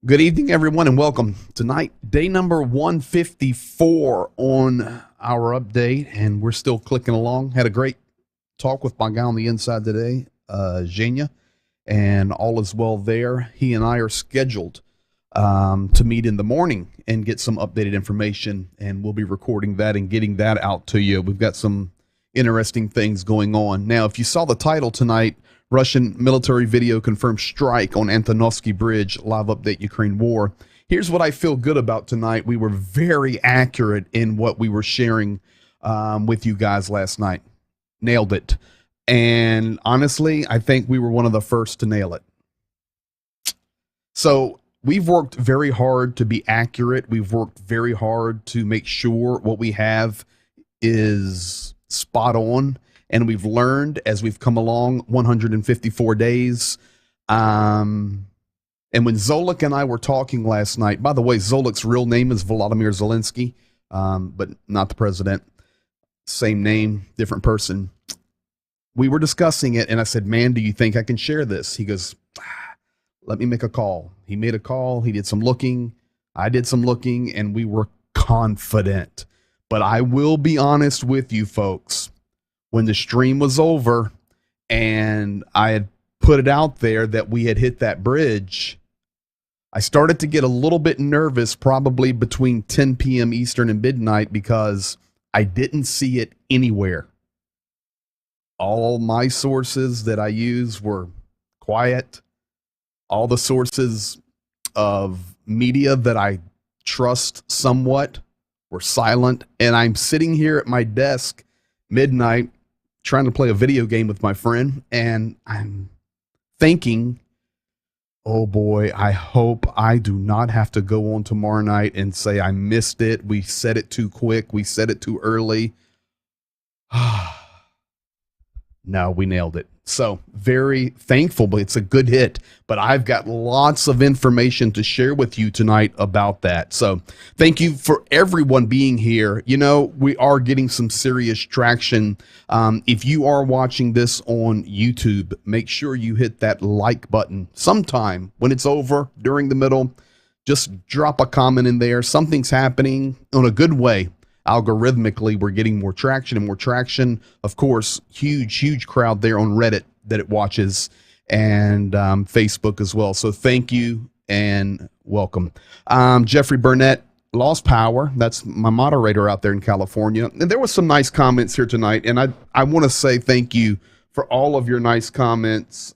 Good evening, everyone, and welcome. Tonight, day number 154 on our update, and we're still clicking along. Had a great talk with my guy on the inside today, Zhenya, and all is well there. He and I are scheduled to meet in the morning and get some updated information, and we'll be recording that and getting that out to you. We've got some interesting things going on. Now, if you saw the title tonight, Russian military video confirms strike on Antonovsky Bridge, live update Ukraine war. Here's what I feel good about tonight. We were very accurate in what we were sharing with you guys last night. Nailed it. And honestly, I think we were one of the first to nail it. So we've worked very hard to be accurate. We've worked very hard to make sure what we have is spot on. And we've learned as we've come along 154 days. And when Zolik and I were talking last night, by the way, Zolik's real name is Volodymyr Zelensky, but not the president. Same name, different person. We were discussing it, and I said, man, do you think I can share this? He goes, let me make a call. He made a call. He did some looking. I did some looking, and we were confident. But I will be honest with you, folks. When the stream was over and I had put it out there that we had hit that bridge, I started to get a little bit nervous, probably between 10 p.m. Eastern and midnight, because I didn't see it anywhere. All my sources that I use were quiet. All the sources of media that I trust somewhat were silent. And I'm sitting here at my desk midnight trying to play a video game with my friend, and I'm thinking, oh boy, I hope I do not have to go on tomorrow night and say I missed it. We said it too quick. We said it too early. No, we nailed it. So very thankful, but it's a good hit. But I've got lots of information to share with you tonight about that. So thank you for everyone being here. You know, we are getting some serious traction. If you are watching this on YouTube, make sure you hit that like button sometime when it's over, during the middle. Just drop a comment in there. Something's happening in a good way. Algorithmically, we're getting more traction and more traction. Of course, huge crowd there on Reddit that it watches, and Facebook as well. So thank you and welcome. Jeffrey Burnett lost power. That's my moderator out there in California. And there was some nice comments here tonight, and I want to say thank you for all of your nice comments.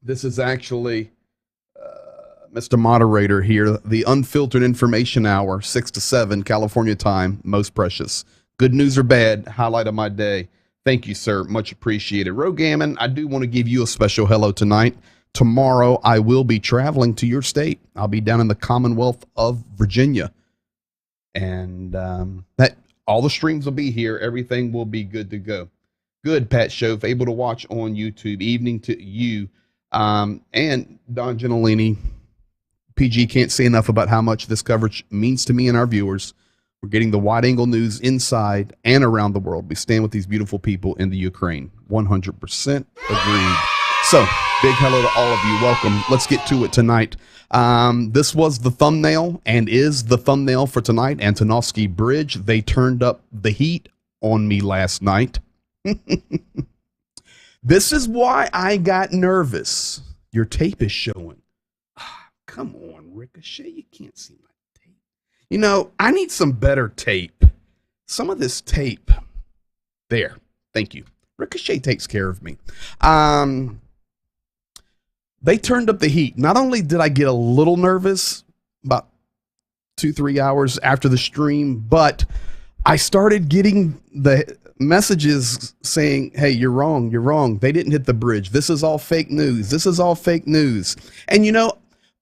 This is actually Mr. Moderator here, the Unfiltered Information Hour, 6 to 7, California time, most precious. Good news or bad, highlight of my day. Thank you, sir. Much appreciated. Rogammon, I do want to give you a special hello tonight. Tomorrow, I will be traveling to your state. I'll be down in the Commonwealth of Virginia. And that all the streams will be here. Everything will be good to go. Good, Pat Shove, able to watch on YouTube. Evening to you. And Don Gentilini. PG can't say enough about how much this coverage means to me and our viewers. We're getting the wide-angle news inside and around the world. We stand with these beautiful people in the Ukraine. 100% agreed. So, big hello to all of you. Welcome. Let's get to it tonight. This was the thumbnail and is the thumbnail for tonight. Antonovsky Bridge. They turned up the heat on me last night. This is why I got nervous. Your tape is showing. Come on, Ricochet, you can't see my tape. You know, I need some better tape. Some of this tape. There. Thank you. Ricochet takes care of me. They turned up the heat. Not only did I get a little nervous about 2-3 hours after the stream, but I started getting the messages saying, hey, you're wrong. You're wrong. They didn't hit the bridge. This is all fake news. This is all fake news. And you know,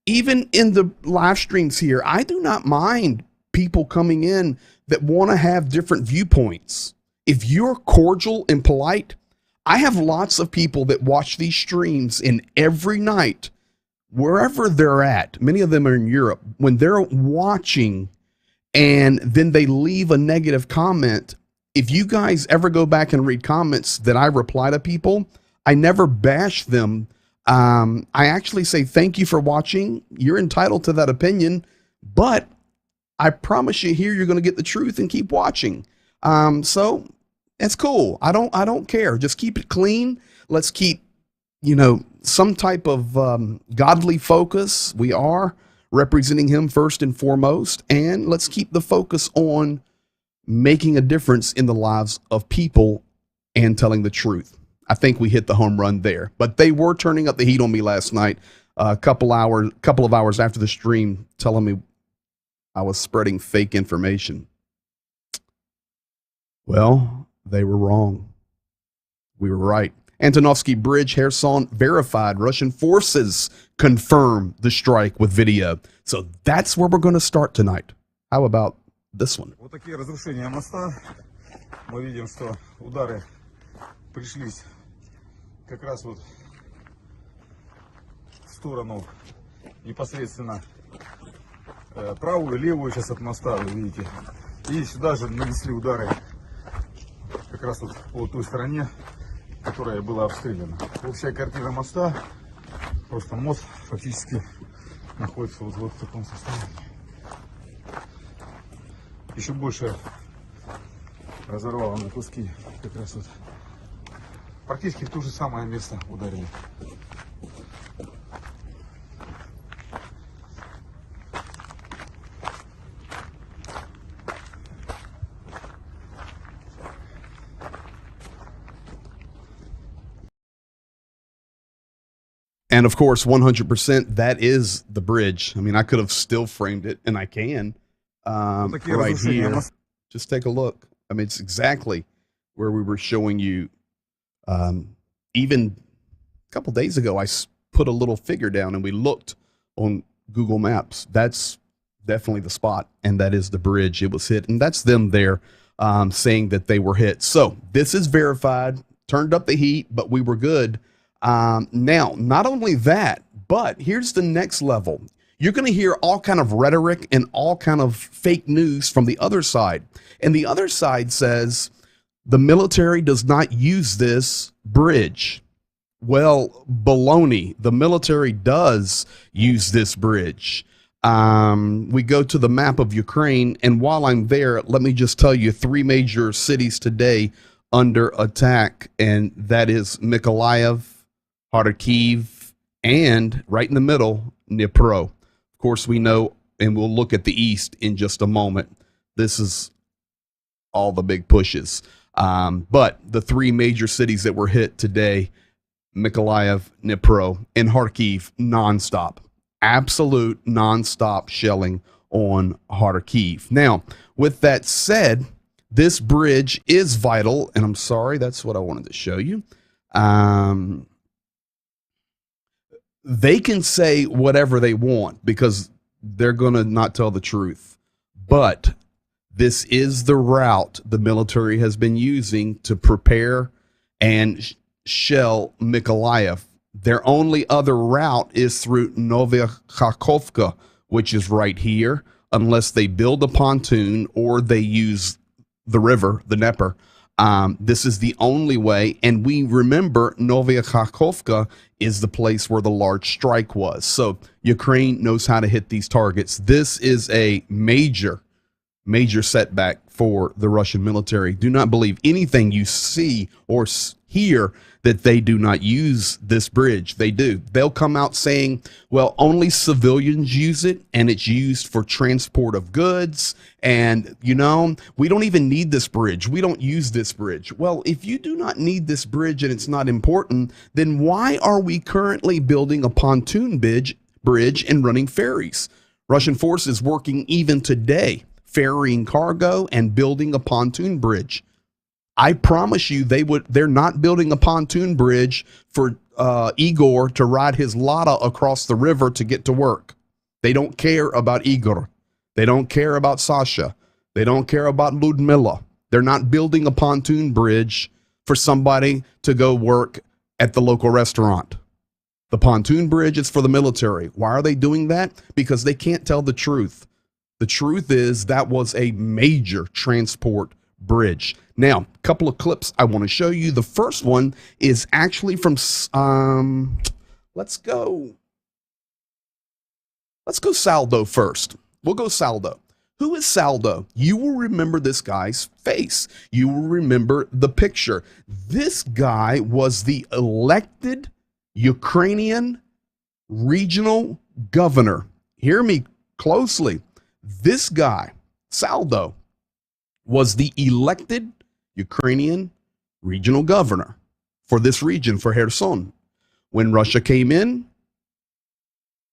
even in the live streams here, I do not mind people coming in that want to have different viewpoints. If you're cordial and polite, I have lots of people that watch these streams, and every night, wherever they're at, many of them are in Europe, when they're watching and then they leave a negative comment, if you guys ever go back and read comments that I reply to people, I never bash them. I actually say thank you for watching. You're entitled to that opinion, but I promise you here you're going to get the truth, and keep watching. So it's cool. I don't care. Just keep it clean. Let's keep, some type of godly focus. We are representing him first and foremost, and let's keep the focus on making a difference in the lives of people and telling the truth. I think we hit the home run there. But they were turning up the heat on me last night, a couple of hours after the stream, telling me I was spreading fake information. Well, they were wrong. We were right. Antonovsky Bridge, Kherson verified. Russian forces confirm the strike with video. So that's where we're going to start tonight. How about this one? Вот такие разрушения моста. Мы видим, что удары пришлись как раз вот в сторону непосредственно правую, левую сейчас от моста, вы видите. И сюда же нанесли удары как раз вот по той стороне, которая была обстреляна. Общая картина моста, просто мост фактически находится вот в таком состоянии. Еще больше разорвало на куски, как раз вот практически в то же самое место ударили. And of course, 100%, that is the bridge. I mean, I could have still framed it, and I can right here. Just take a look. I mean, it's exactly where we were showing you. Even a couple days ago, I put a little figure down, and we looked on Google Maps. That's definitely the spot, and that is the bridge. It was hit, and that's them there saying that they were hit. So this is verified, turned up the heat, but we were good. Now, not only that, but here's the next level. You're going to hear all kind of rhetoric and all kind of fake news from the other side. And the other side says the military does not use this bridge. Well, baloney. The military does use this bridge. We go to the map of Ukraine, and while I'm there, let me just tell you 3 major cities today under attack, and that is Mykolaiv, Kharkiv, and right in the middle, Dnipro. Of course, we know, and we'll look at the east in just a moment. This is all the big pushes. But the 3 major cities that were hit today, Mykolaiv, Dnipro, and Kharkiv, nonstop. Absolute nonstop shelling on Kharkiv. Now, with that said, this bridge is vital, and I'm sorry, that's what I wanted to show you. They can say whatever they want because they're going to not tell the truth. But this is the route the military has been using to prepare and shell Mykolaiv. Their only other route is through Novaya Kakhovka, which is right here, unless they build a pontoon or they use the river, the Dnieper. This is the only way, and we remember Novaya Kakhovka is the place where the large strike was. So Ukraine knows how to hit these targets. This is a major setback for the Russian military. Do not believe anything you see or hear that they do not use this bridge. They do. They'll come out saying, well, only civilians use it, and it's used for transport of goods. And, we don't even need this bridge. We don't use this bridge. Well, if you do not need this bridge and it's not important, then why are we currently building a pontoon bridge and running ferries? Russian forces working even today, ferrying cargo and building a pontoon bridge. I promise you they're not building a pontoon bridge for Igor to ride his Lada across the river to get to work. They don't care about Igor. They don't care about Sasha. They don't care about Ludmila. They're not building a pontoon bridge for somebody to go work at the local restaurant. The pontoon bridge is for the military. Why are they doing that? Because they can't tell the truth. The truth is that was a major transport bridge. Now, a couple of clips I want to show you. The first one is actually from, Let's go Saldo first. We'll go Saldo. Who is Saldo? You will remember this guy's face. You will remember the picture. This guy was the elected Ukrainian regional governor. Hear me closely. This guy, Saldo, was the elected Ukrainian regional governor for this region, for Kherson. When Russia came in,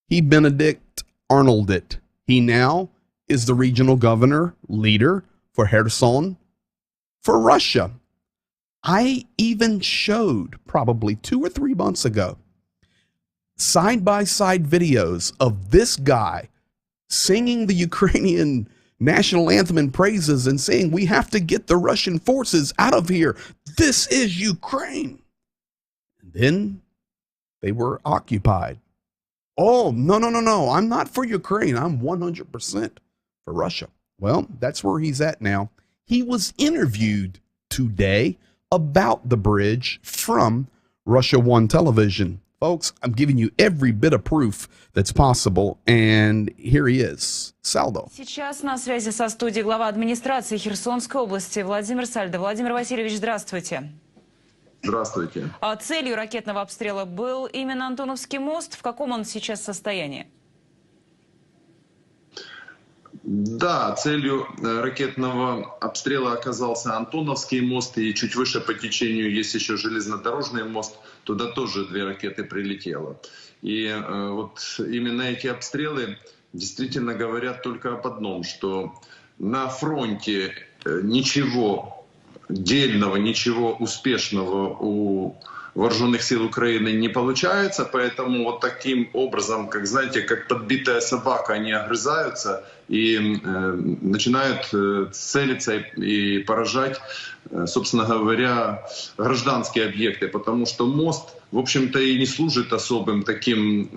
he Benedict Arnolded it. He now is the regional governor leader for Kherson for Russia. I even showed probably 2 or 3 months ago side-by-side videos of this guy singing the Ukrainian national anthem in praises and saying, we have to get the Russian forces out of here. This is Ukraine. And then they were occupied. Oh, no. I'm not for Ukraine. I'm 100% for Russia. Well, that's where he's at now. He was interviewed today about the bridge from Russia One television. Folks, I'm giving you every bit of proof that's possible, and here he is, Saldo. Сейчас на связи со студией глава администрации Херсонской области Владимир Сальдо. Владимир Васильевич, здравствуйте. Здравствуйте. Целью ракетного обстрела был именно Антоновский мост. В каком он сейчас состоянии? Да, целью ракетного обстрела оказался Антоновский мост, и чуть выше по течению есть еще железнодорожный мост. Туда тоже 2 ракеты прилетело. И вот именно эти обстрелы действительно говорят только об одном, что на фронте ничего дельного, ничего успешного у вооруженных сил Украины не получается, поэтому вот таким образом, как знаете, как подбитая собака, они огрызаются и начинают целиться и поражать, собственно говоря, гражданские объекты, потому что мост, в общем-то, и не служит особым таким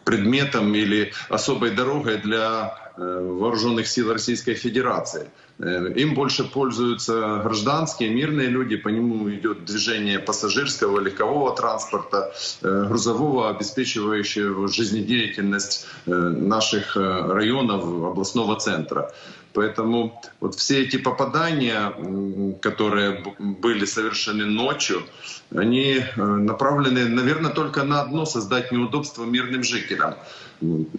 предметом или особой дорогой для вооруженных сил Российской Федерации. Им больше пользуются гражданские, мирные люди, по нему идет движение пассажирского, легкового транспорта, грузового, обеспечивающего жизнедеятельность наших районов, областного центра. Поэтому вот все эти попадания, которые были совершены ночью, они направлены, наверное, только на одно — создать неудобства мирным жителям,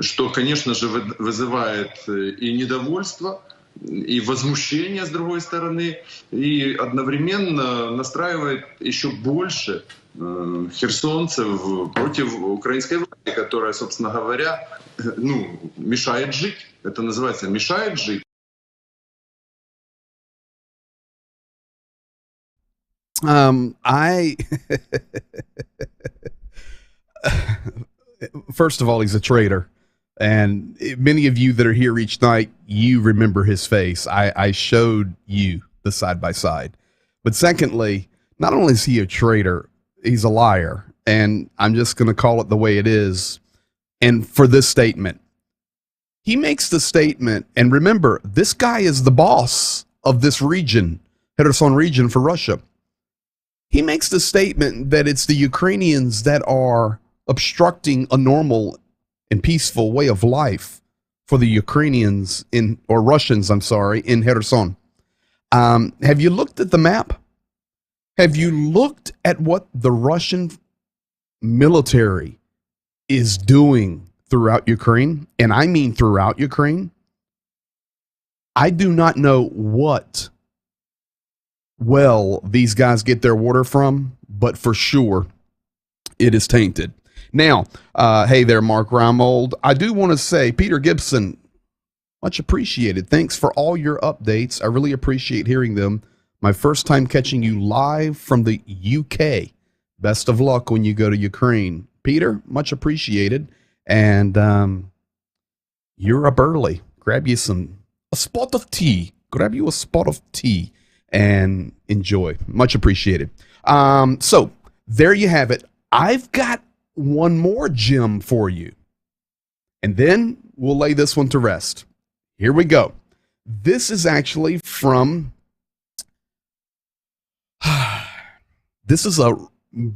что, конечно же, вызывает и недовольство, и возмущение с другой стороны, и одновременно настраивает еще больше херсонцев против украинской власти, которая, собственно говоря, мешает жить. Это называется «мешает жить». First of all, he's a traitor. And many of you that are here each night, you remember his face. I showed you the side by side. But secondly, not only is he a traitor, he's a liar. And I'm just going to call it the way it is. And for this statement, he makes the statement, and remember, this guy is the boss of this region, Kherson region for Russia. He makes the statement that it's the Ukrainians that are obstructing a normal and peaceful way of life for the Ukrainians or Russians, in Kherson. Have you looked at the map? Have you looked at what the Russian military is doing throughout Ukraine? And I mean throughout Ukraine. I do not know what well these guys get their water from, but for sure it is tainted. Now, hey there, Mark Ramold. I do want to say, Peter Gibson, much appreciated. Thanks for all your updates. I really appreciate hearing them. My first time catching you live from the UK. Best of luck when you go to Ukraine. Peter, much appreciated. And you're up early. Grab you a spot of tea. Grab you a spot of tea and enjoy. Much appreciated. So there you have it. I've got one more gem for you, and then we'll lay this one to rest. Here we go. This is actually from this is a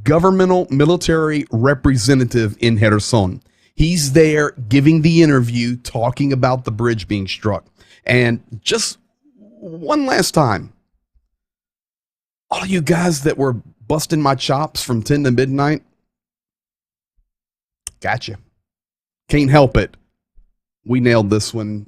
governmental military representative in Kherson. He's there giving the interview, talking about the bridge being struck. And just one last time, all you guys that were busting my chops from 10 to midnight, gotcha. Can't help it. We nailed this one.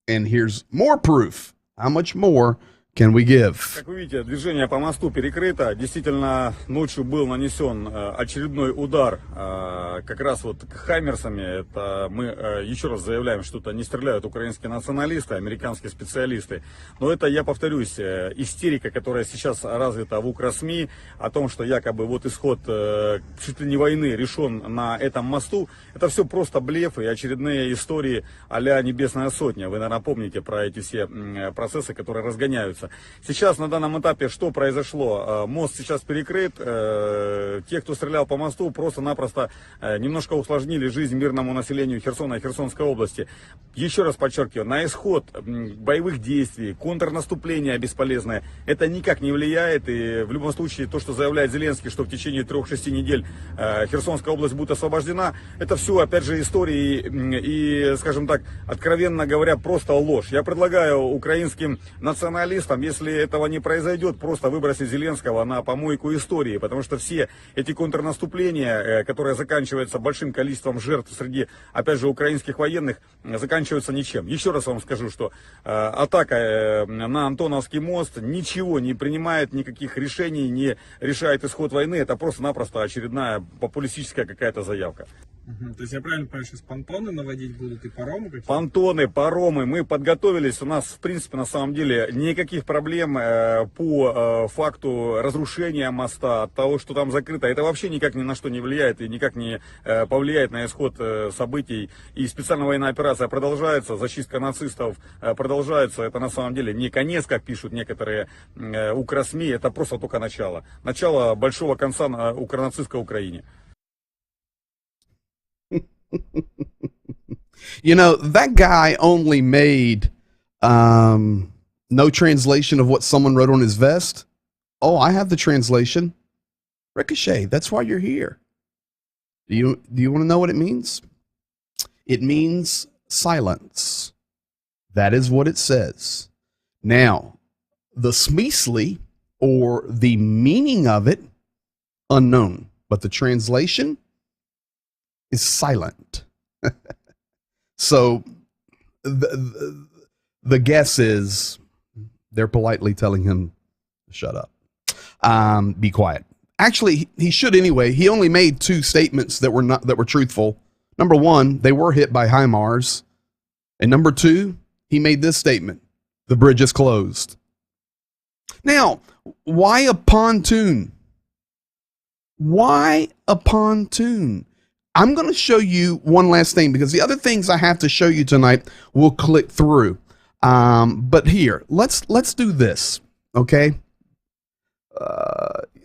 And here's more proof. How much more can we give? Как вы видите, движение по мосту перекрыто. Действительно, ночью был нанесен очередной удар как раз вот хаймерсами. Это мы еще раз заявляем, что это не стреляют украинские националисты, американские специалисты. Но это, я повторюсь, истерика, которая сейчас развита в укрсми, о том, что якобы вот исход чуть ли не войны решен на этом мосту. Это все просто блеф и очередные истории а-ля Небесная Сотня. Вы, наверное, помните про эти все процессы, которые разгоняются. Сейчас на данном этапе что произошло? Мост сейчас перекрыт. Те, кто стрелял по мосту, просто-напросто немножко усложнили жизнь мирному населению Херсона и Херсонской области. Еще раз подчеркиваю, на исход боевых действий, контрнаступление бесполезное, это никак не влияет. И в любом случае то, что заявляет Зеленский, что в течение 3-6 недель Херсонская область будет освобождена, это все, опять же, истории и, скажем так, откровенно говоря, просто ложь. Я предлагаю украинским националистам, если этого не произойдет, просто выбросить Зеленского на помойку истории, потому что все эти контрнаступления, которые заканчиваются большим количеством жертв среди, опять же, украинских военных, заканчиваются ничем. Еще раз вам скажу, что атака на Антоновский мост ничего не принимает, никаких решений, не решает исход войны, это просто-напросто очередная популистическая какая-то заявка. То есть я правильно понимаю, сейчас понтоны наводить будут и паромы какие-то? Понтоны, паромы, мы подготовились, у нас в принципе на самом деле никаких проблем по факту разрушения моста, от того, что там закрыто, это вообще никак ни на что не влияет и никак не повлияет на исход событий. И специальная военная операция продолжается, зачистка нацистов продолжается, это на самом деле не конец, как пишут некоторые укрсми, это просто только начало. Начало большого конца на укронацистской Украине. You know, that guy only made no translation of what someone wrote on his vest. Oh, I have the translation. Ricochet, that's why you're here. Do you want to know what it means? It means silence. That is what it says. Now, the Smeasley, or the meaning of it, unknown. But the translation is silent. So the guess is they're politely telling him to shut up, be quiet. Actually, he should anyway. He only made 2 statements that were truthful. Number 1, they were hit by HIMARS, and number 2, he made this statement: the bridge is closed. Now, why a pontoon? Why a pontoon? I'm going to show you one last thing, because the other things I have to show you tonight will click through. But here, let's do this, okay?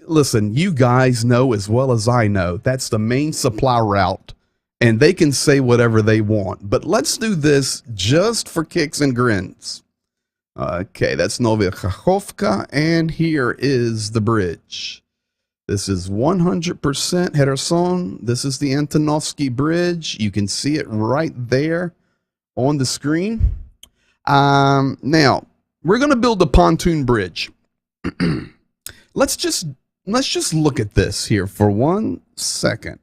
Listen, you guys know as well as I know that's the main supply route, and they can say whatever they want. But let's do this just for kicks and grins. Okay, that's Novaya Kakhovka, and here is the bridge. This is 100% Kherson. This is the Antonovsky Bridge. You can see it right there on the screen. Now, we're going to build a pontoon bridge. Let's just look at this here for 1 second.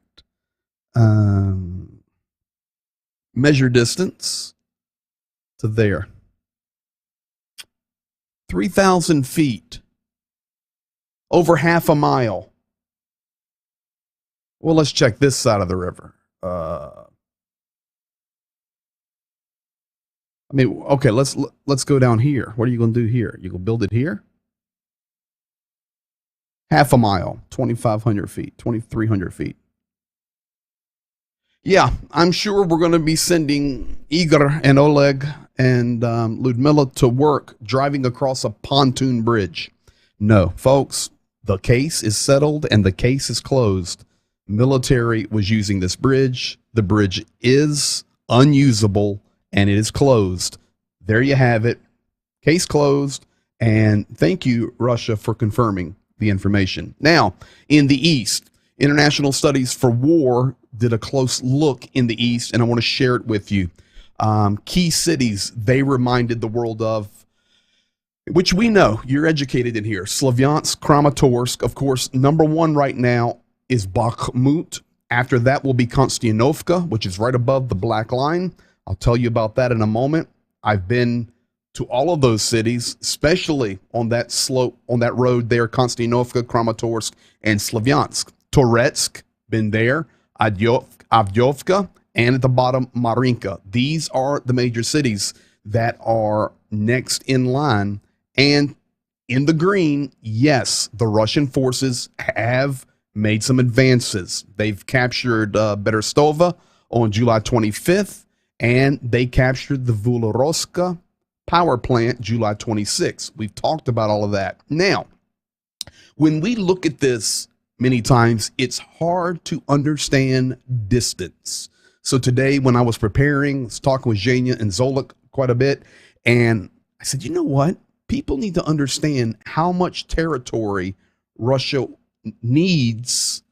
Measure distance to there. 3,000 feet. Over half a mile. Well, let's check this side of the river. Okay, let's go down here. What are you going to do here? You going to build it here? Half a mile, 2,500 feet, 2,300 feet. Yeah, I'm sure we're going to be sending Igor and Oleg and Ludmila to work driving across a pontoon bridge. No, folks, the case is settled and the case is closed. Military was using this bridge. The bridge is unusable and it is closed. There you have it. Case closed. And thank you, Russia, for confirming the information. Now, in the East, International Studies for War did a close look in the East, and I want to share it with you. Key cities they reminded the world of, which we know, you're educated in here. Slavyansk, Kramatorsk, of course, number one right now is Bakhmut. After that will be Konstantinovka, which is right above the black line. I'll tell you about that in a moment. I've been to all of those cities, especially on that slope, on that road there, Konstantinovka, Kramatorsk, and Slavyansk. Toretsk, been there, Avdiivka, and at the bottom, Marinka. These are the major cities that are next in line. And in the green, yes, the Russian forces have made some advances. They've captured Berestova on July 25th, and they captured the Vuloroska power plant July 26th. We've talked about all of that. Now, when we look at this many times, it's hard to understand distance. So today, when I was preparing, I was talking with Zhenya and Zolik quite a bit, and I said, you know what? People need to understand how much territory Russia needs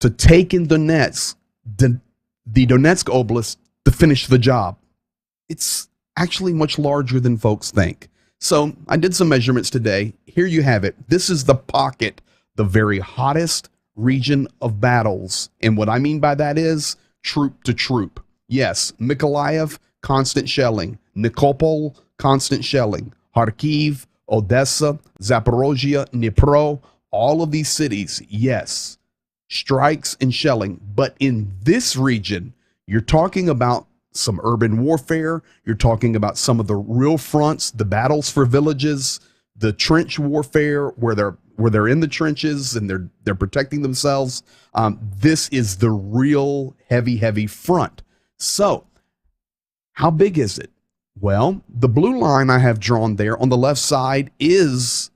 to take in Donetsk, the Donetsk Oblast, to finish the job. It's actually much larger than folks think. So I did some measurements today. Here you have it. This is the pocket, the very hottest region of battles. And what I mean by that is troop to troop. Yes, Mykolaiv, constant shelling. Nikopol, constant shelling. Kharkiv, Odessa, Zaporozhye, Dnipro, all of these cities, yes, strikes and shelling. But in this region, you're talking about some urban warfare. You're talking about some of the real fronts, the battles for villages, the trench warfare where they're in the trenches and they're protecting themselves. This is the real heavy front. So how big is it? Well, the blue line I have drawn there on the left side is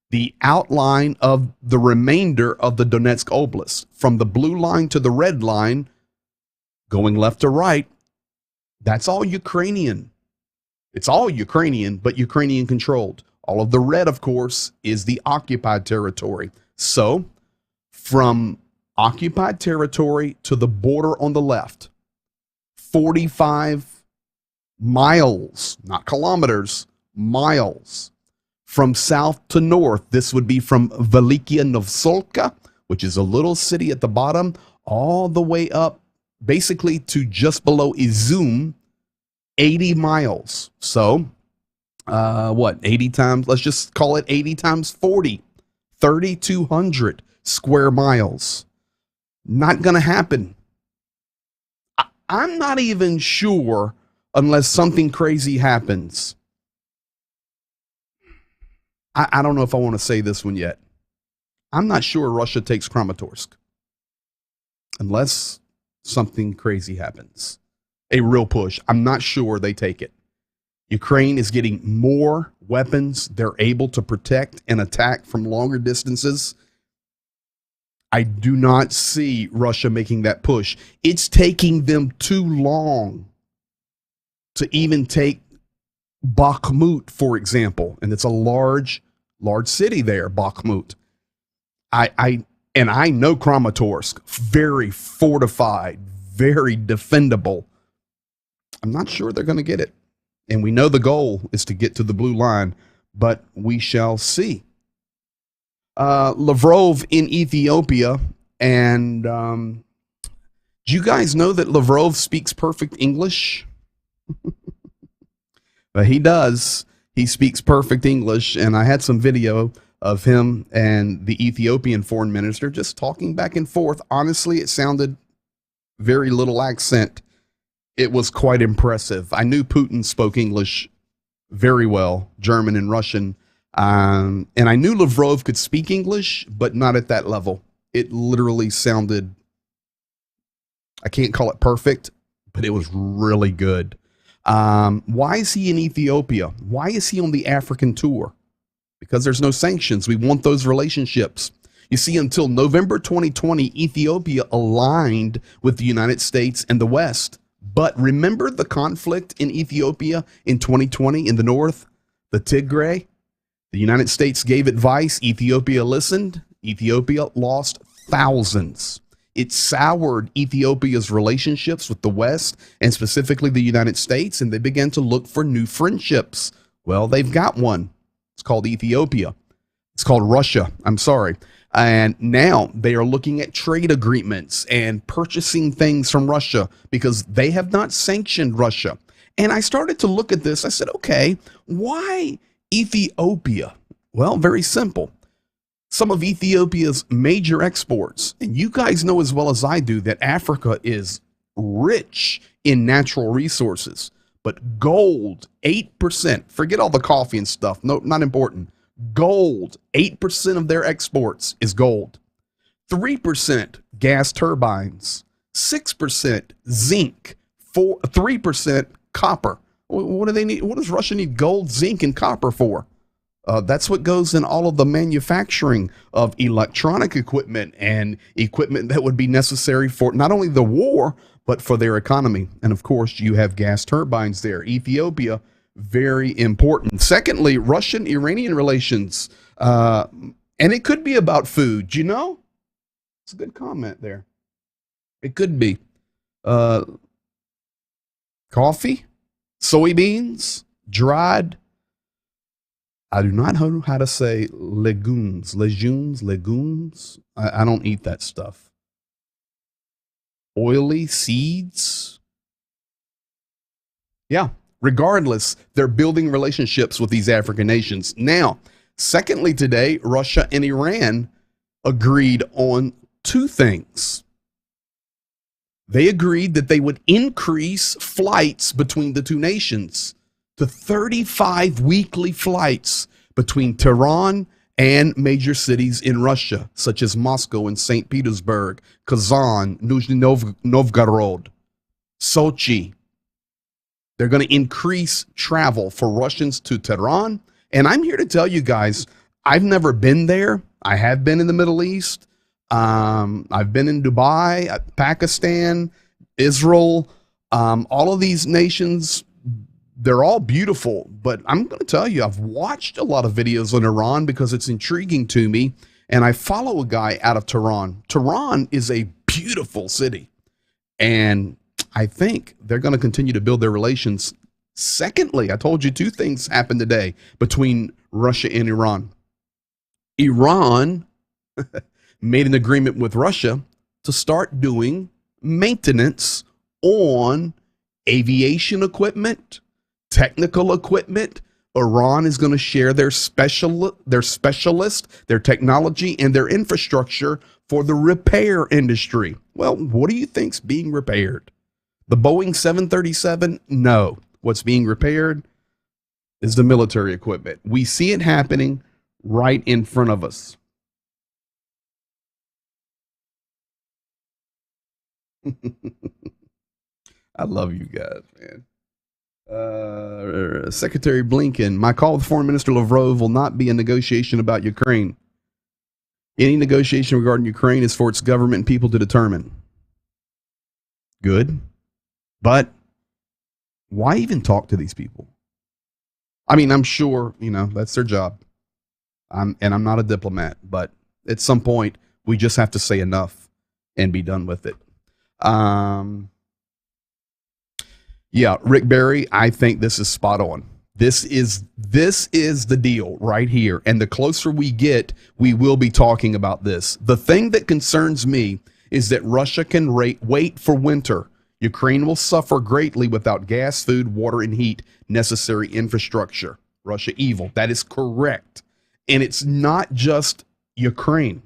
the outline of the remainder of the Donetsk Oblast. From the blue line to the red line, going left to right, that's all Ukrainian. It's all Ukrainian, but Ukrainian controlled. All of the red, of course, is the occupied territory. So from occupied territory to the border on the left, 45 miles, not kilometers, miles. From south to north, this would be from Velikia Novsolka, which is a little city at the bottom, all the way up basically to just below Izum, 80 miles. So, 80 times, let's just call it 80 times 40, 3,200 square miles. Not going to happen. I'm not even sure, unless something crazy happens. I don't know if I want to say this one yet. I'm not sure Russia takes Kramatorsk unless something crazy happens. A real push. I'm not sure they take it. Ukraine is getting more weapons. They're able to protect and attack from longer distances. I do not see Russia making that push. It's taking them too long to even take Bakhmut, for example, and it's a large city there, Bakhmut. I know Kramatorsk, very fortified, very defendable. I'm not sure they're going to get it. And we know the goal is to get to the blue line, but we shall see. Lavrov in Ethiopia, and do you guys know that Lavrov speaks perfect English? But he does. He speaks perfect English, and I had some video of him and the Ethiopian foreign minister just talking back and forth. Honestly, it sounded very little accent. It was quite impressive. I knew Putin spoke English very well, German and Russian, and I knew Lavrov could speak English, but not at that level. It literally sounded, I can't call it perfect, but it was really good. Why is he in Ethiopia? Why is he on the African tour? Because there's no sanctions. We want those relationships. You see, until November 2020, Ethiopia aligned with the United States and the West. But remember the conflict in Ethiopia in 2020 in the north, the Tigray? The United States gave advice. Ethiopia listened. Ethiopia lost thousands. It soured Ethiopia's relationships with the West and specifically the United States, and they began to look for new friendships. Well, they've got one. It's called Ethiopia. It's called Russia. I'm sorry. And now they are looking at trade agreements and purchasing things from Russia because they have not sanctioned Russia. And I started to look at this. I said, okay, why Ethiopia? Well, very simple. Some of Ethiopia's major exports, and you guys know as well as I do that Africa is rich in natural resources, but gold, 8%, forget all the coffee and stuff, no, not important. Gold, 8% of their exports is gold. 3% gas turbines, 6% zinc, 3% copper. What do they need? What does Russia need gold, zinc, and copper for? That's what goes in all of the manufacturing of electronic equipment and equipment that would be necessary for not only the war, but for their economy. And of course, you have gas turbines there. Ethiopia, very important. Secondly, Russian-Iranian relations. And it could be about food, you know? It's a good comment there. It could be. Coffee, soybeans, dried. I do not know how to say legumes. I don't eat that stuff. Oily seeds. Yeah, regardless, they're building relationships with these African nations. Now, secondly, today, Russia and Iran agreed on two things. They agreed that they would increase flights between the two nations to 35 weekly flights between Tehran and major cities in Russia, such as Moscow and St. Petersburg, Kazan, Nizhny Novgorod, Sochi. They're going to increase travel for Russians to Tehran. And I'm here to tell you guys, I've never been there. I have been in the Middle East. I've been in Dubai, Pakistan, Israel, all of these nations. They're all beautiful, but I'm going to tell you, I've watched a lot of videos on Iran because it's intriguing to me, and I follow a guy out of Tehran. Tehran is a beautiful city, and I think they're going to continue to build their relations. Secondly, I told you two things happened today between Russia and Iran. Iran made an agreement with Russia to start doing maintenance on aviation equipment, technical equipment. Iran is going to share their specialist, their technology, and their infrastructure for the repair industry. Well, what do you think's being repaired? The Boeing 737? No. What's being repaired is the military equipment. We see it happening right in front of us. I love you guys, man. Secretary Blinken, my call with Foreign Minister Lavrov will not be a negotiation about Ukraine. Any negotiation regarding Ukraine is for its government and people to determine. Good. But why even talk to these people? I mean, I'm sure, that's their job. I'm not a diplomat, but at some point, we just have to say enough and be done with it. Yeah, Rick Barry, I think this is spot on. This is the deal right here. And the closer we get, we will be talking about this. The thing that concerns me is that Russia can wait for winter. Ukraine will suffer greatly without gas, food, water, and heat, necessary infrastructure. Russia evil. That is correct. And it's not just Ukraine.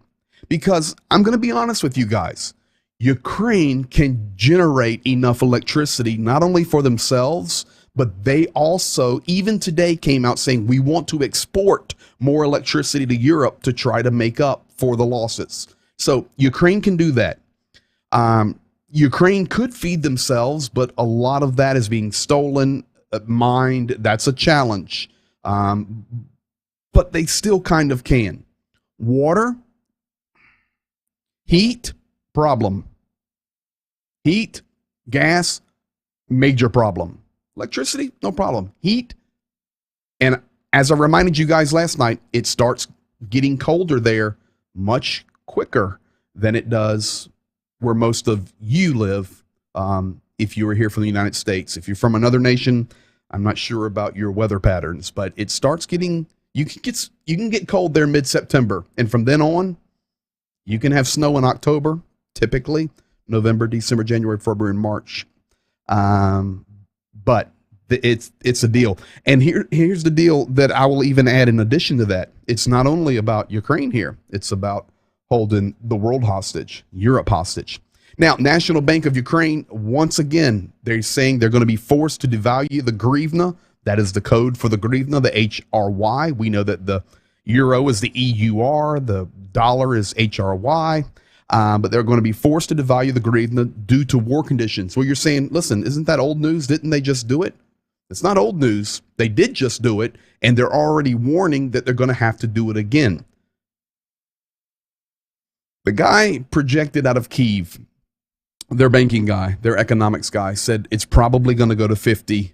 Because I'm going to be honest with you guys. Ukraine can generate enough electricity, not only for themselves, but they also, even today, came out saying we want to export more electricity to Europe to try to make up for the losses. So Ukraine can do that. Ukraine could feed themselves, but a lot of that is being stolen, mined. That's a challenge. But they still kind of can. Water, heat, problem. Heat, gas, major problem. Electricity, no problem. Heat, and as I reminded you guys last night, it starts getting colder there much quicker than it does where most of you live. If you were here from the United States, if you're from another nation, I'm not sure about your weather patterns, but it starts getting, you can get cold there mid-September. And from then on, you can have snow in October, typically November, December, January, February, and March. But it's a deal. And here's the deal that I will even add in addition to that. It's not only about Ukraine here. It's about holding the world hostage, Europe hostage. Now, National Bank of Ukraine, once again, they're saying they're going to be forced to devalue the hryvnia. That is the code for the hryvnia, the HRY. We know that the euro is the EUR, the dollar is HRY, but they're going to be forced to devalue the hryvnia due to war conditions. Well, you're saying, listen, isn't that old news? Didn't they just do it? It's not old news. They did just do it, and they're already warning that they're going to have to do it again. The guy projected out of Kyiv, their banking guy, their economics guy, said it's probably going to go to 50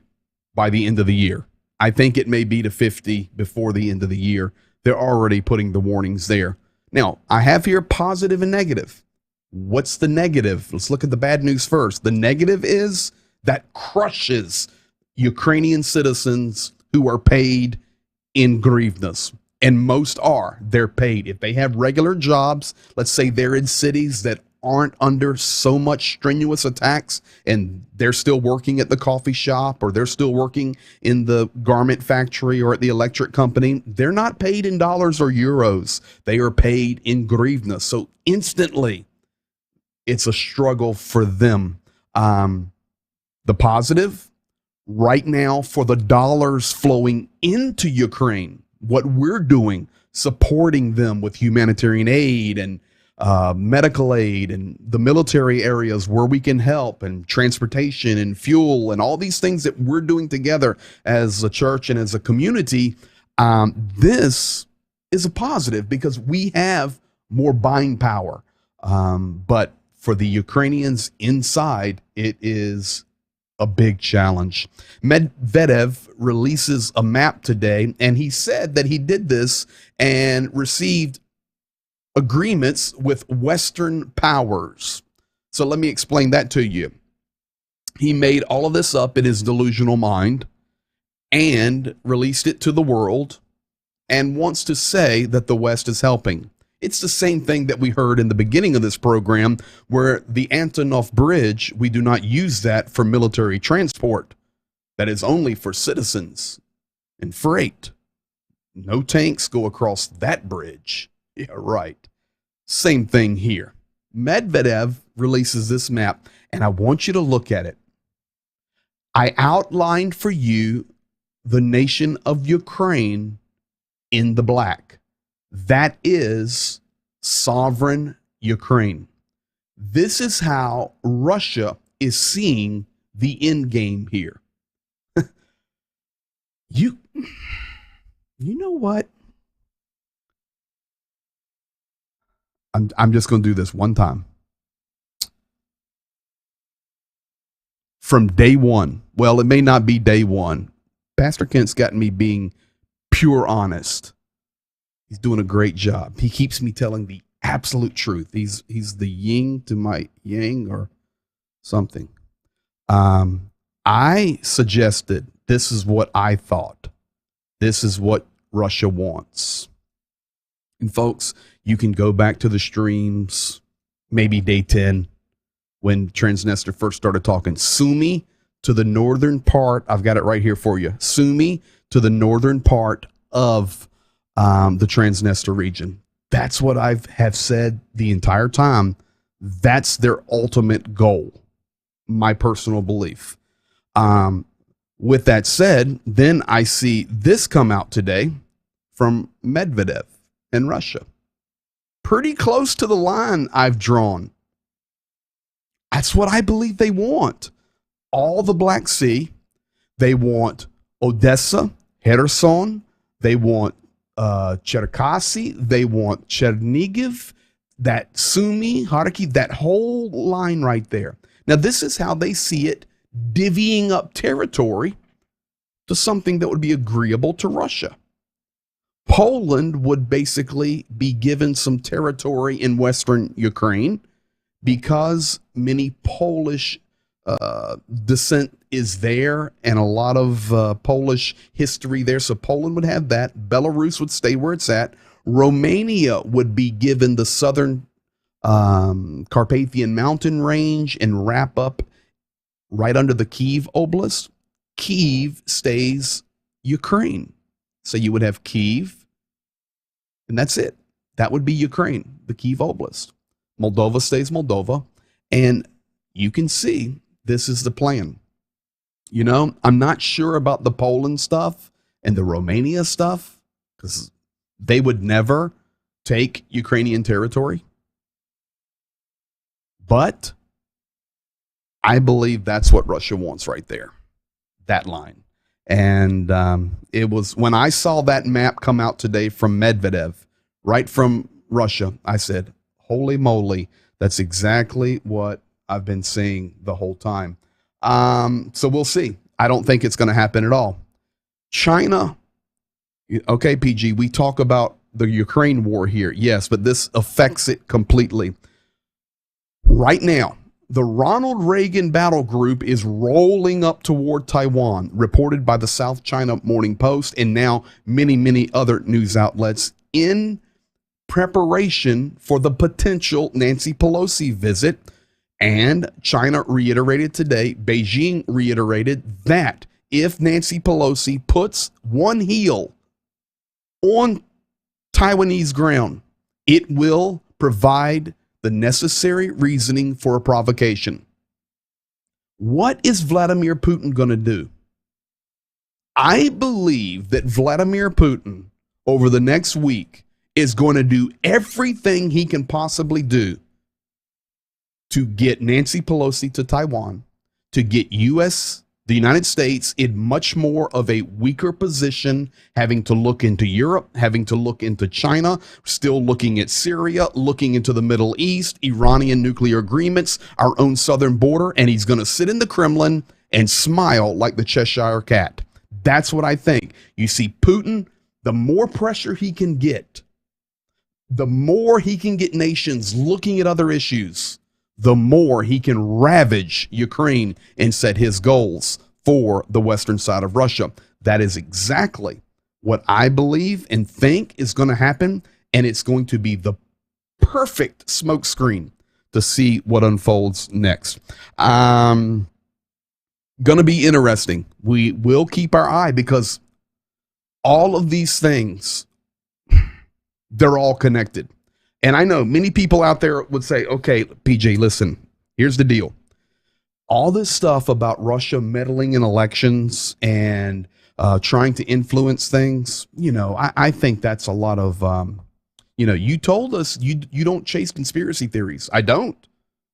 by the end of the year. I think it may be to 50 before the end of the year. They're already putting the warnings there. Now, I have here positive and negative. What's the negative? Let's look at the bad news first. The negative is that crushes Ukrainian citizens who are paid in hryvnias. And most are. They're paid. If they have regular jobs, let's say they're in cities that aren't under so much strenuous attacks and they're still working at the coffee shop or they're still working in the garment factory or at the electric company, they're not paid in dollars or euros. They are paid in hryvnia. So instantly, it's a struggle for them. The positive, right now, for the dollars flowing into Ukraine, what we're doing, supporting them with humanitarian aid and medical aid and the military areas where we can help and transportation and fuel and all these things that we're doing together as a church and as a community, this is a positive because we have more buying power. But for the Ukrainians inside, it is a big challenge. Medvedev releases a map today, and he said that he did this and received agreements with Western powers. So let me explain that to you. He made all of this up in his delusional mind and released it to the world and wants to say that the West is helping. It's the same thing that we heard in the beginning of this program, where the Antonovsky Bridge, we do not use that for military transport. That is only for citizens and freight. No tanks go across that bridge. Yeah, right. Same thing here. Medvedev releases this map, and I want you to look at it. I outlined for you the nation of Ukraine in the black. That is sovereign Ukraine. This is how Russia is seeing the end game here. You know what? I'm just going to do this one time. From day one, well, it may not be day one. Pastor Kent's gotten me being pure honest. He's doing a great job. He keeps me telling the absolute truth. He's the yin to my yang or something. I suggested this is what I thought. This is what Russia wants. And folks, you can go back to the streams, maybe day 10, when Transnistria first started talking. Sumy to the northern part, I've got it right here for you. Sumy to the northern part of the Transnistria region. That's what I have said the entire time. That's their ultimate goal, my personal belief. With that said, then I see this come out today from Medvedev in Russia. Pretty close to the line I've drawn. That's what I believe they want. All the Black Sea. They want Odessa, Kherson. They want Cherkasy. They want Chernigiv, that Sumy, Kharkiv, that whole line right there. Now, this is how they see it, divvying up territory to something that would be agreeable to Russia. Poland would basically be given some territory in Western Ukraine because many Polish descent is there and a lot of Polish history there. So Poland would have that. Belarus would stay where it's at. Romania would be given the southern Carpathian mountain range and wrap up right under the Kiev Oblast. Kiev stays Ukraine. So you would have Kiev, and that's it. That would be Ukraine, the Kiev Oblast. Moldova stays Moldova. And you can see this is the plan. You know, I'm not sure about the Poland stuff and the Romania stuff because they would never take Ukrainian territory. But I believe that's what Russia wants right there, that line. And it was when I saw that map come out today from Medvedev, right from Russia, I said, holy moly, that's exactly what I've been seeing the whole time. So we'll see. I don't think it's going to happen at all. China, okay, PG, we talk about the Ukraine war here. Yes, but this affects it completely. Right now, the Ronald Reagan battle group is rolling up toward Taiwan, reported by the South China Morning Post and now many, many other news outlets in preparation for the potential Nancy Pelosi visit. And China reiterated today, Beijing reiterated that if Nancy Pelosi puts one heel on Taiwanese ground, it will provide the necessary reasoning for a provocation. What is Vladimir Putin going to do? I believe that Vladimir Putin over the next week is going to do everything he can possibly do to get Nancy Pelosi to Taiwan, to get the United States in much more of a weaker position, having to look into Europe, having to look into China, still looking at Syria, looking into the Middle East, Iranian nuclear agreements, our own southern border, and he's going to sit in the Kremlin and smile like the Cheshire Cat. That's what I think. You see, Putin, the more pressure he can get, the more he can get nations looking at other issues, the more he can ravage Ukraine and set his goals for the western side of Russia. That is exactly what I believe and think is going to happen, and it's going to be the perfect smokescreen to see what unfolds next. Going to be interesting. We will keep our eye because all of these things, they're all connected. And I know many people out there would say, okay, PJ, listen, here's the deal. All this stuff about Russia meddling in elections and trying to influence things, you know, I think that's a lot of, you know, you told us you don't chase conspiracy theories. I don't.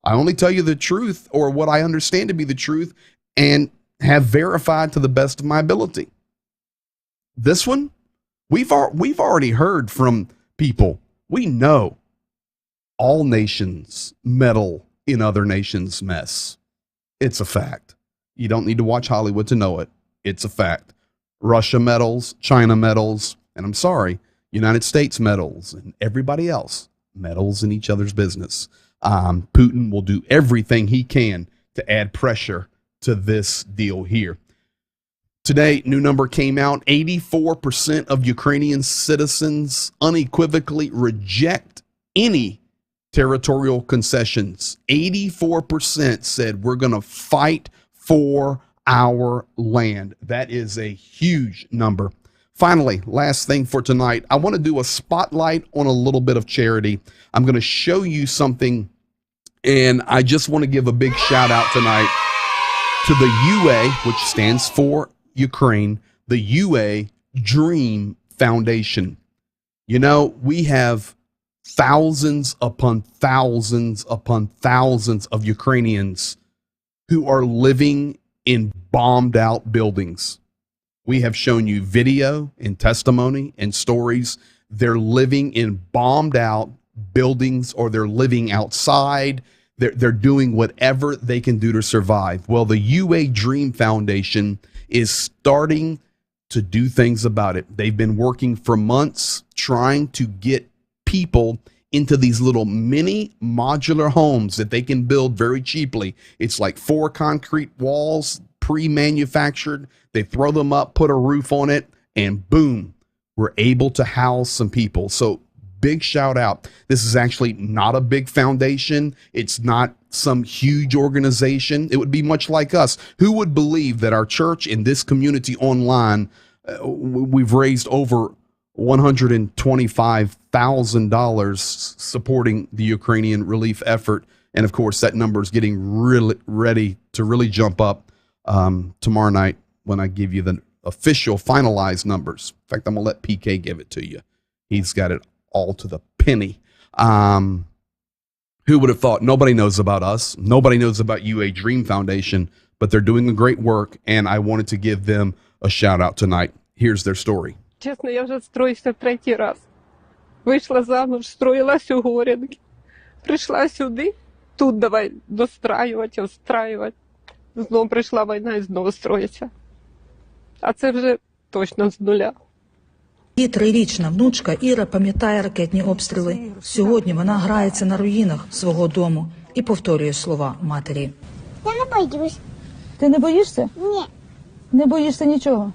I only tell you the truth or what I understand to be the truth and have verified to the best of my ability. This one, we've already heard from people. We know all nations meddle in other nations' mess. It's a fact. You don't need to watch Hollywood to know it. It's a fact. Russia meddles, China meddles, and I'm sorry, United States meddles, and everybody else meddles in each other's business. Putin will do everything he can to add pressure to this deal here. Today, new number came out. 84% of Ukrainian citizens unequivocally reject any territorial concessions. 84% said we're going to fight for our land. That is a huge number. Finally, last thing for tonight, I want to do a spotlight on a little bit of charity. I'm going to show you something, and I just want to give a big shout out tonight to the UA, which stands for Ukraine, the UA Dream Foundation. You know, we have thousands upon thousands upon thousands of Ukrainians who are living in bombed out buildings. We have shown you video and testimony and stories. They're living in bombed out buildings, or they're living outside. They're doing whatever they can do to survive. Well, the UA Dream Foundation is starting to do things about it. They've been working for months trying to get people into these little mini modular homes that they can build very cheaply. It's like 4 concrete walls, pre-manufactured. They throw them up, put a roof on it, and boom, we're able to house some people. So big shout out. This is actually not a big foundation. It's not some huge organization. It would be much like us. Who would believe that our church in this community online, we've raised over $125,000 supporting the Ukrainian relief effort. And of course, that number is getting really ready to really jump up tomorrow night when I give you the official finalized numbers. In fact, I'm going to let PK give it to you. He's got it all to the penny. Who would have thought? Nobody knows about us. Nobody knows about UA Dream Foundation, but they're doing a great work, and I wanted to give them a shout out tonight. Here's their story. Чесно, я вже строюся 3-й раз. Вийшла замуж, строїлась у Горянки. Прийшла сюди, тут давай достраювати, остраювати. Знову прийшла війна і знову строїться. А це вже точно з нуля. Її 3-річна внучка Іра пам'ятає ракетні обстріли. Сьогодні вона грається на руїнах свого дому і повторює слова матері. Я не боюсь. Ти не боїшся? Ні. Не боїшся нічого?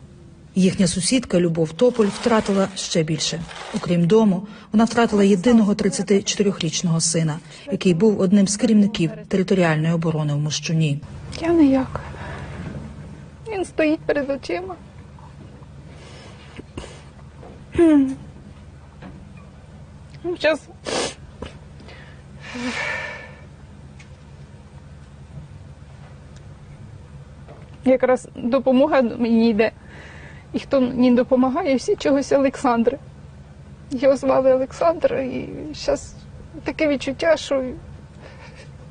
Їхня сусідка Любов Тополь втратила ще більше. Окрім дому, вона втратила єдиного 34-річного сина, який був одним з керівників територіальної оборони в Мощуні. Я ніяк. Він стоїть перед очима. Зараз якраз допомога мені йде. І хто мені допомагає, всі чогось Олександр. Його звали Олександр, і зараз таке відчуття, що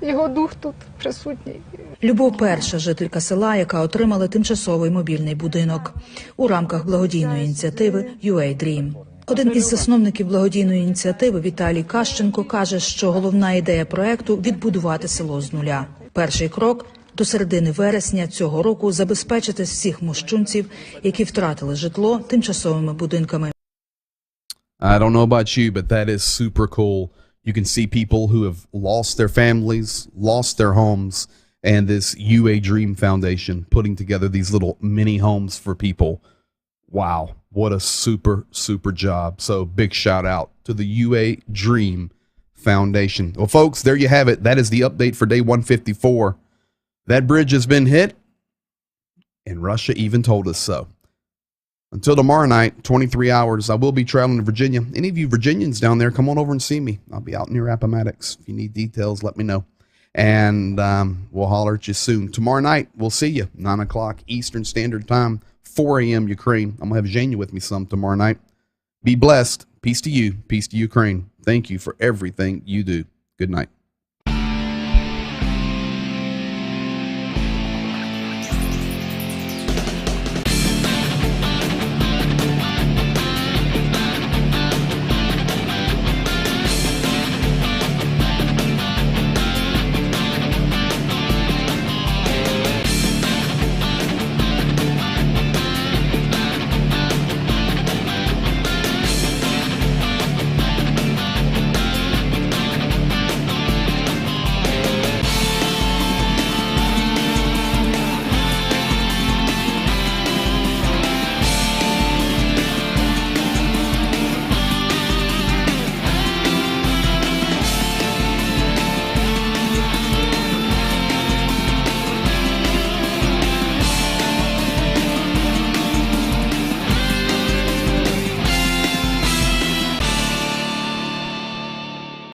його дух тут присутній. Любов – перша жителька села, яка отримала тимчасовий мобільний будинок у рамках благодійної ініціативи UA Dream. Один із засновників благодійної ініціативи Віталій Кащенко каже, що головна ідея проекту – відбудувати село з нуля. Перший крок – до середини вересня цього року забезпечити всіх мощунців, які втратили житло, тимчасовими будинками. I don't know about you, but that is super cool. You can see people who have lost their families, lost their homes, and this UA Dream Foundation putting together these little mini homes for people. Wow, what a super, super job. So big shout out to the UA Dream Foundation. Well, folks, there you have it. That is the update for day 154. That bridge has been hit, and Russia even told us so. Until tomorrow night, 23 hours, I will be traveling to Virginia. Any of you Virginians down there, come on over and see me. I'll be out near Appomattox. If you need details, let me know. And we'll holler at you soon. Tomorrow night, we'll see you, 9 o'clock Eastern Standard Time, 4 a.m. Ukraine. I'm going to have Zhenya with me some tomorrow night. Be blessed. Peace to you. Peace to Ukraine. Thank you for everything you do. Good night.